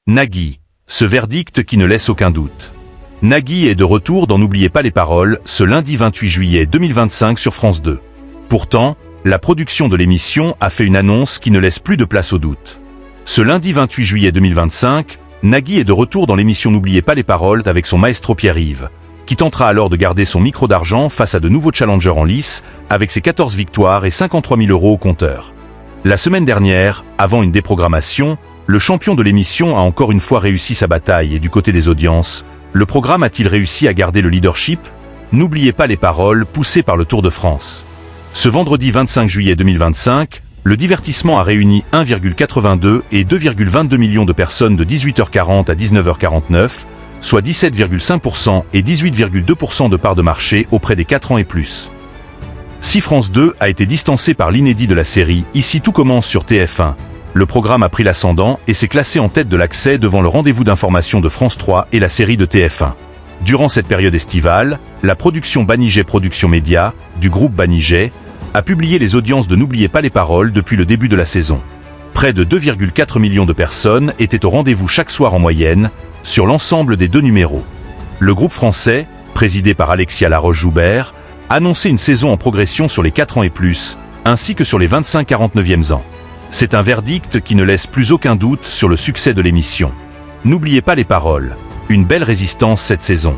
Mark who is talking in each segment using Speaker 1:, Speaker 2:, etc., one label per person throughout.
Speaker 1: Nagui, ce verdict qui ne laisse aucun doute. Nagui est de retour dans N'oubliez pas les paroles, ce lundi 28 juillet 2025 sur France 2. Pourtant, la production de l'émission a fait une annonce qui ne laisse plus de place au doute. Ce lundi 28 juillet 2025, Nagui est de retour dans l'émission N'oubliez pas les paroles avec son maestro Pierre-Yves, qui tentera alors de garder son micro d'argent face à de nouveaux challengers en lice, avec ses 14 victoires et 53 000 € au compteur. La semaine dernière, avant une déprogrammation, le champion de l'émission a encore une fois réussi sa bataille et du côté des audiences, le programme a-t-il réussi à garder le leadership? N'oubliez pas les paroles poussées par le Tour de France. Ce vendredi 25 juillet 2025, le divertissement a réuni 1,82 et 2,22 millions de personnes de 18h40 à 19h49, soit 17,5% et 18,2% de part de marché auprès des 4 ans et plus. Si France 2 a été distancé par l'inédit de la série Ici tout commence sur TF1, le programme a pris l'ascendant et s'est classé en tête de l'accès devant le rendez-vous d'information de France 3 et la série de TF1. Durant cette période estivale, la production Banijay Productions Média, du groupe Banijay, a publié les audiences de N'oubliez pas les paroles depuis le début de la saison. Près de 2,4 millions de personnes étaient au rendez-vous chaque soir en moyenne, sur l'ensemble des 2 numéros. Le groupe français, présidé par Alexia Laroche-Joubert, annonçait une saison en progression sur les 4 ans et plus, ainsi que sur les 25-49e ans. C'est un verdict qui ne laisse plus aucun doute sur le succès de l'émission. N'oubliez pas les paroles. Une belle résistance cette saison.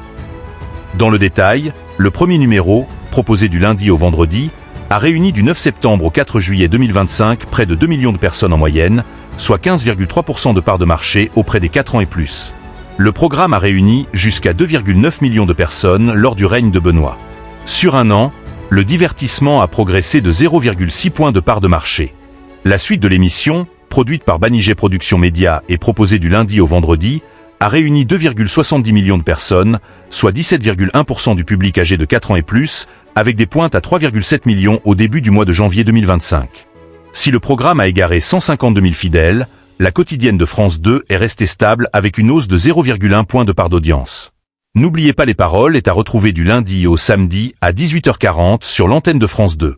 Speaker 1: Dans le détail, le premier numéro, proposé du lundi au vendredi, a réuni du 9 septembre au 4 juillet 2025 près de 2 millions de personnes en moyenne, soit 15,3% de part de marché auprès des 4 ans et plus. Le programme a réuni jusqu'à 2,9 millions de personnes lors du règne de Benoît. Sur un an, le divertissement a progressé de 0,6 points de part de marché. La suite de l'émission, produite par Banijay Productions Média et proposée du lundi au vendredi, a réuni 2,70 millions de personnes, soit 17,1% du public âgé de 4 ans et plus, avec des pointes à 3,7 millions au début du mois de janvier 2025. Si le programme a égaré 152 000 fidèles, la quotidienne de France 2 est restée stable avec une hausse de 0,1 point de part d'audience. N'oubliez pas les paroles est à retrouver du lundi au samedi à 18h40 sur l'antenne de France 2.